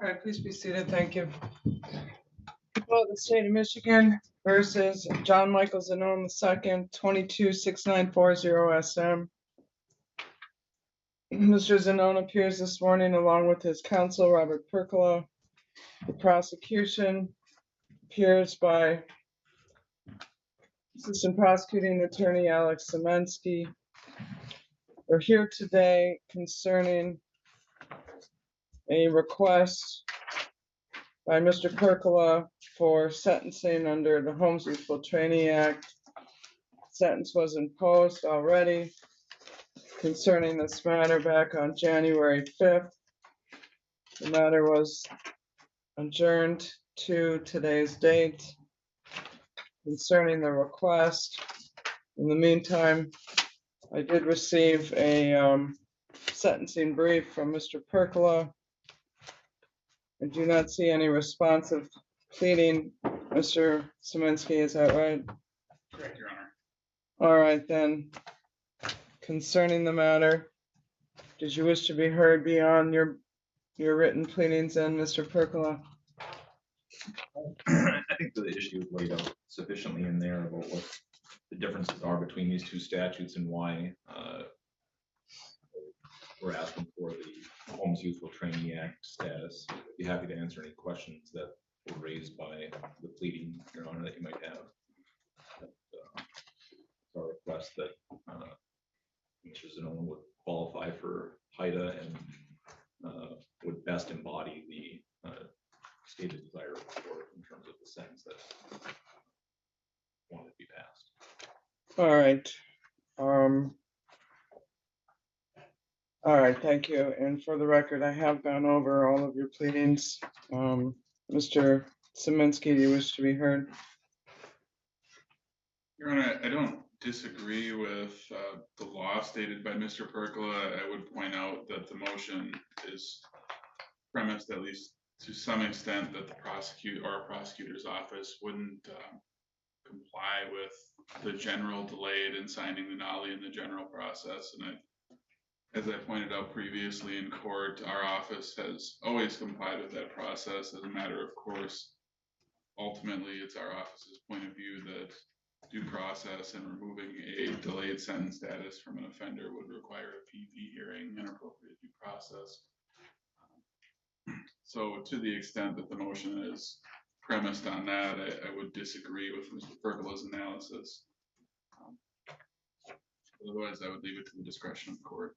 All right, please be seated. Thank you. People of the state of Michigan versus John Michael Zanon II, 226940 SM. Mr. Zanon appears this morning along with his counsel, Robert Percola. The prosecution appears by Assistant Prosecuting Attorney Alex Semensky. We're here today concerning a request by Mr. Percola for sentencing under the Homes Youthful Training Act. Sentence was imposed already concerning this matter back on January 5th. The matter was adjourned to today's date concerning the request. In the meantime, I did receive a sentencing brief from Mr. Percola. I do not see any responsive pleading. Mr. Semensky, is that right? Correct, Your Honor. All right, then. Concerning the matter, did you wish to be heard beyond your written pleadings, and Mr. Percola? I think the issue is laid out sufficiently in there about what the differences are between these two statutes and why we're asking for the Homes Youthful Training Act status. I'd be happy to answer any questions that were raised by the pleading, Your Honor, that you might have. But, it's our request that Mr. Zanon would qualify for Hyta and would best embody the stated desire of the court in terms of the sentence that wanted to be passed. All right. All right, thank you. And for the record, I have gone over all of your pleadings. Mr. Semensky, do you wish to be heard? Your Honor, I don't disagree with the law stated by Mr. Percola. I would point out that the motion is premised, at least to some extent, that the prosecutor's office wouldn't comply with the general delayed in signing the NOLI in the general process. And as I pointed out previously in court, our office has always complied with that process. As a matter of course, ultimately, it's our office's point of view that due process and removing a delayed sentence status from an offender would require a PV hearing and appropriate due process. So to the extent that the motion is premised on that, I would disagree with Mr. Percola's analysis. Otherwise, I would leave it to the discretion of the court.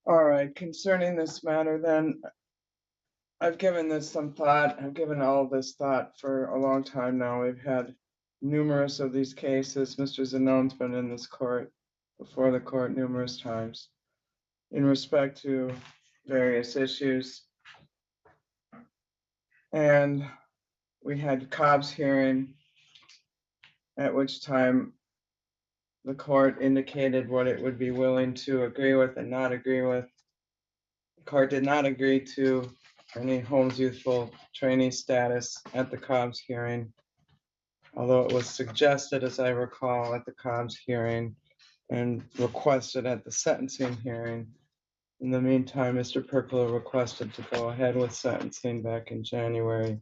All right, concerning this matter, then, I've given this some thought. I've given all of this thought for a long time now. We've had numerous of these cases. Mr. Zanon's been in this court, before the court, numerous times in respect to various issues. And we had Cobb's hearing, at which time the court indicated what it would be willing to agree with and not agree with. The court did not agree to any Homes Youthful Trainee status at the Cobb's hearing, although it was suggested, as I recall, at the Cobb's hearing and requested at the sentencing hearing. In the meantime, Mr. Percola requested to go ahead with sentencing back in January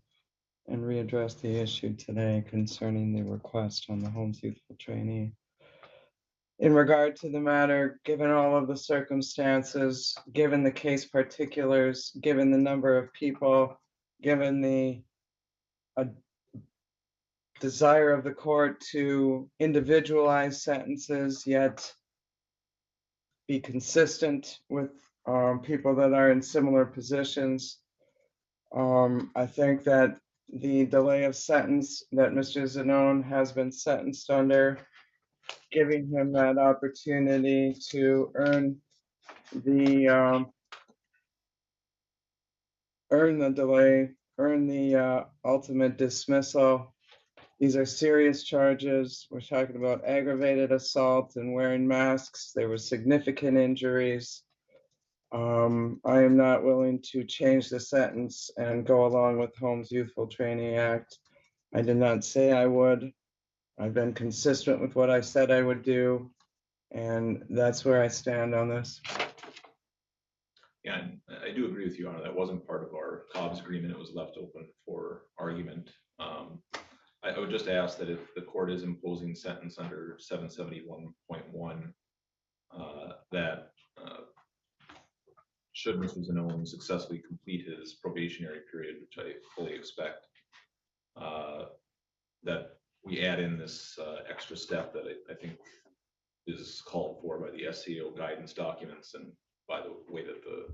and readdress the issue today concerning the request on the Homes Youthful Trainee. In regard to the matter, given all of the circumstances, given the case particulars, given the number of people, given the desire of the court to individualize sentences, yet be consistent with people that are in similar positions, I think that the delay of sentence that Mr. Zanon has been sentenced under, giving him that opportunity to earn the ultimate dismissal. These are serious charges. We're talking about aggravated assault and wearing masks. There were significant injuries. I am not willing to change the sentence and go along with Homes Youthful Training Act. I did not say I would. I've been consistent with what I said I would do, and that's where I stand on this. Yeah, and I do agree with you, Honor. That wasn't part of our Cobb's agreement. It was left open for argument. I would just ask that if the court is imposing sentence under 771.1, that should Mr. Zanon successfully complete his probationary period, which I fully expect, that we add in this extra step that I think is called for by the SCO guidance documents and by the way that the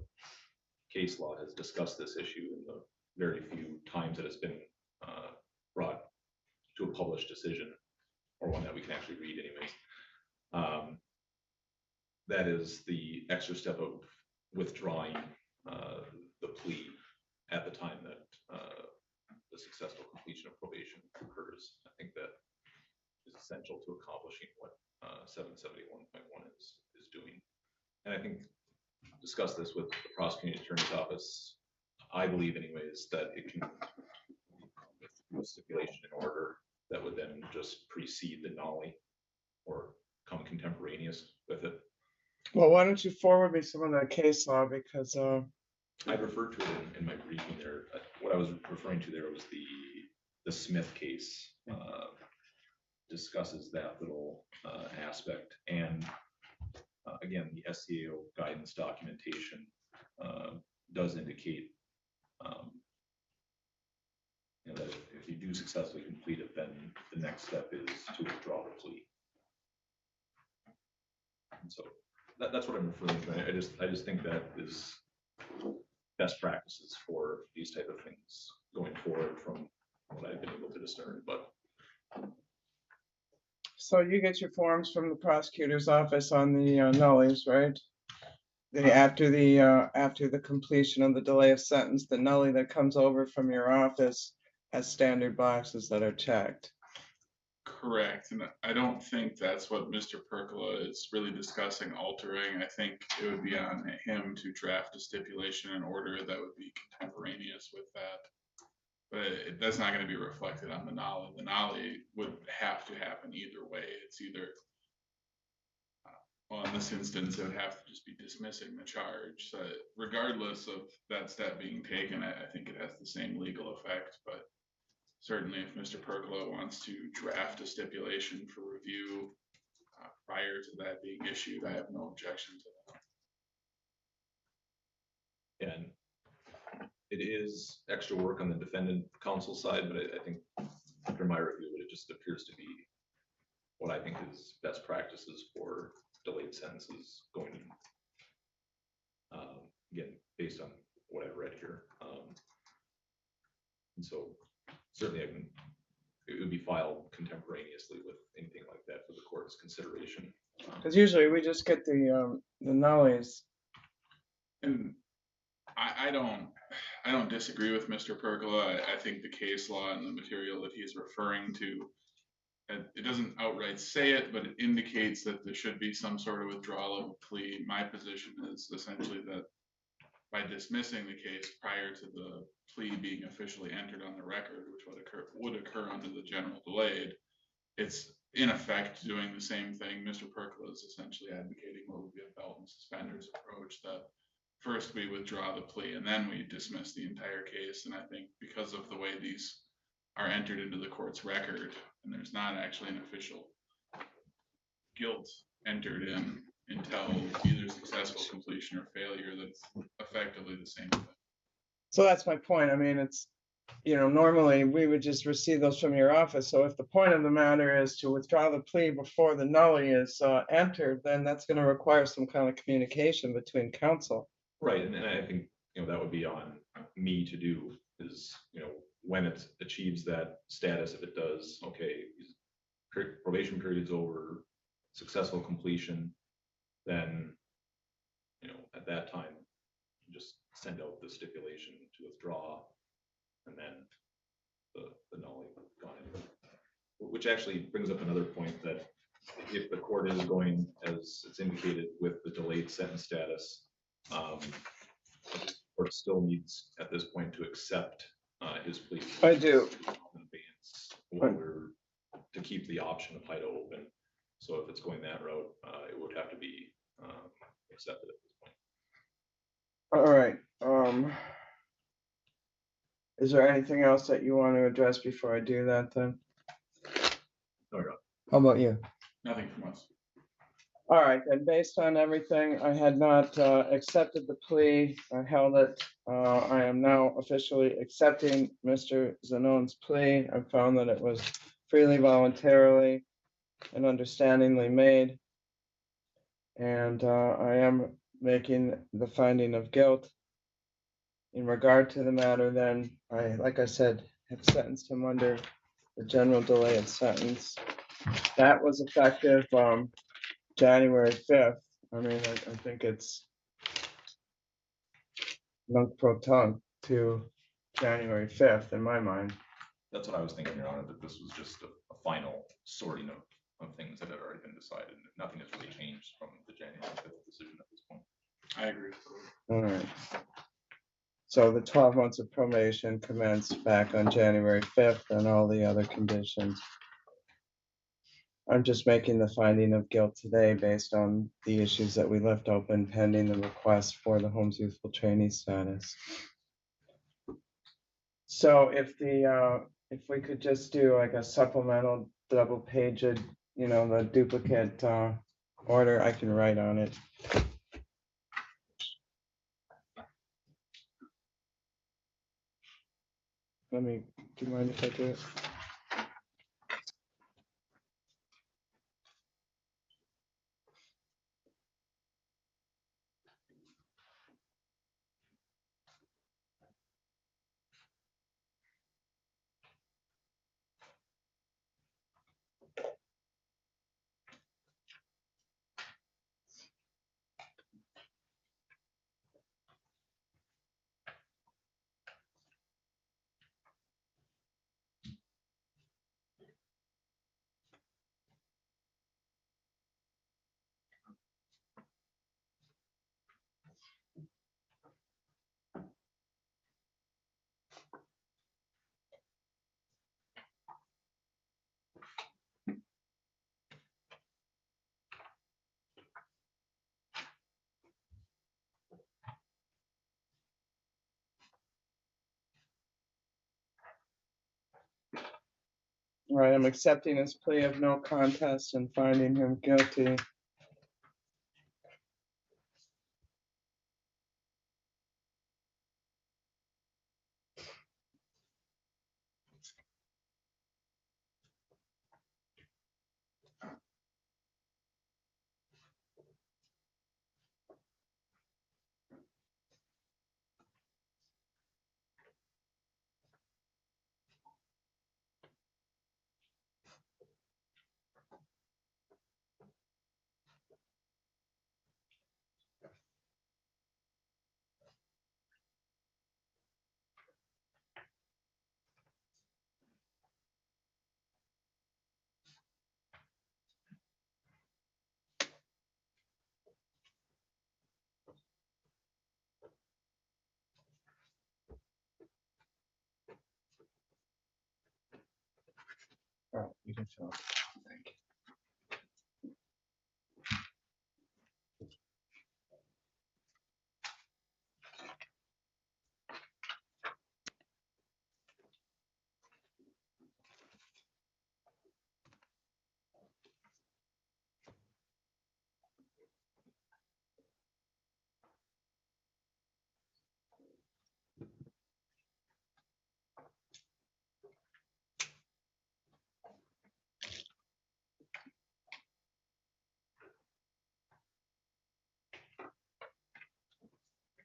case law has discussed this issue in the very few times that it's been brought to a published decision, or one that we can actually read anyways. That is the extra step of withdrawing the plea at the time that the successful completion of probation occurs. I think that is essential to accomplishing what 771.1 is doing. And I think discuss this with the prosecuting attorney's office. I believe anyways that it can with a stipulation in order that would then just precede the nollie or come contemporaneous with it. Well, why don't you forward me some of that case law, because I referred to it in my briefing there. What I was referring to there was the Smith case, discusses that little aspect, and again, the SCAO guidance documentation does indicate that if you do successfully complete it, then the next step is to withdraw the plea. And so that's what I'm referring to. I just think that is best practices for these type of things going forward from what I've been able to discern. But so you get your forms from the prosecutor's office on the nullies, right? After the completion of the delay of sentence, the nullie that comes over from your office has standard boxes that are checked. Correct, and I don't think that's what Mr. Percola is really discussing altering. I think it would be on him to draft a stipulation in order that would be contemporaneous with that. But that's not going to be reflected on the nollie. The nollie would have to happen either way. It's either, well, in this instance, it would have to just be dismissing the charge. So regardless of that step being taken, I think it has the same legal effect. But certainly, if Mr. Percola wants to draft a stipulation for review prior to that being issued, I have no objection to that. And it is extra work on the defendant counsel side, but I think after my review, it just appears to be what I think is best practices for delayed sentences going again, based on what I've read here. And so certainly it would be filed contemporaneously with anything like that for the court's consideration. Because usually we just get the nullies. And I don't disagree with Mr. Percola. I think the case law and the material that he's referring to, it doesn't outright say it, but it indicates that there should be some sort of withdrawal of a plea. My position is essentially that by dismissing the case prior to the plea being officially entered on the record, which would occur under the general delayed, it's in effect doing the same thing. Mr. Percola is essentially advocating what would be a belt and suspenders approach, that first we withdraw the plea and then we dismiss the entire case. And I think because of the way these are entered into the court's record, and there's not actually an official guilt entered in until either successful completion or failure, that's effectively the same thing. So that's my point. I mean, it's, normally we would just receive those from your office. So if the point of the matter is to withdraw the plea before the nullie is entered, then that's going to require some kind of communication between counsel. Right, and I think that would be on me to do is when it achieves that status, if it does, okay, probation period is over, successful completion, then at that time just send out the stipulation to withdraw, and then the nullie gone in. Which actually brings up another point, that if the court is going as it's indicated with the delayed sentence status, the court still needs at this point to accept his plea. I do. To keep the option of Hyta open. So if it's going that route, it would have to be accepted at this point. All right, is there anything else that you want to address before I do that then? No, you're up. How about you? Nothing from us. All right, then based on everything, I had not accepted the plea. I held it. I am now officially accepting Mr. Zanon's plea. I found that it was freely, voluntarily, and understandingly made. And I am making the finding of guilt. In regard to the matter, then, like I said, have sentenced him under the general delayed sentence. That was effective January 5th. I mean, I think it's nunc pro tunc to January 5th in my mind. That's what I was thinking, Your Honor, that this was just a final sorting of things that had already been decided. Nothing has really changed from the January 5th decision at this point. I agree. All right. So the 12 months of probation commenced back on January 5th and all the other conditions. I'm just making the finding of guilt today based on the issues that we left open pending the request for the Homes Youthful Trainee status. So if we could just do like a supplemental double paged, the duplicate order, I can write on it. Do you mind if I do it? All right, I'm accepting his plea of no contest and finding him guilty. Oh, you can fill it. Thank you.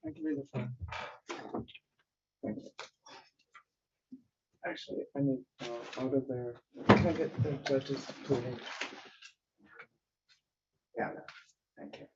I can read the phone. Thank you. Actually, I need out of there. Can I get the judge's pleading? Yeah, no, thank you.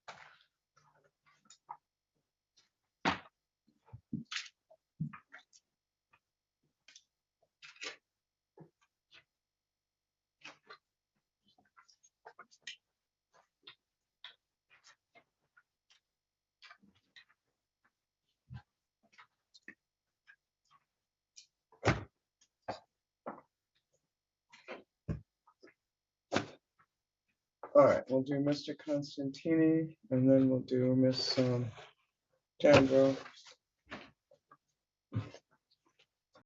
All right, we'll do Mr. Constantini, and then we'll do Miss John Grove.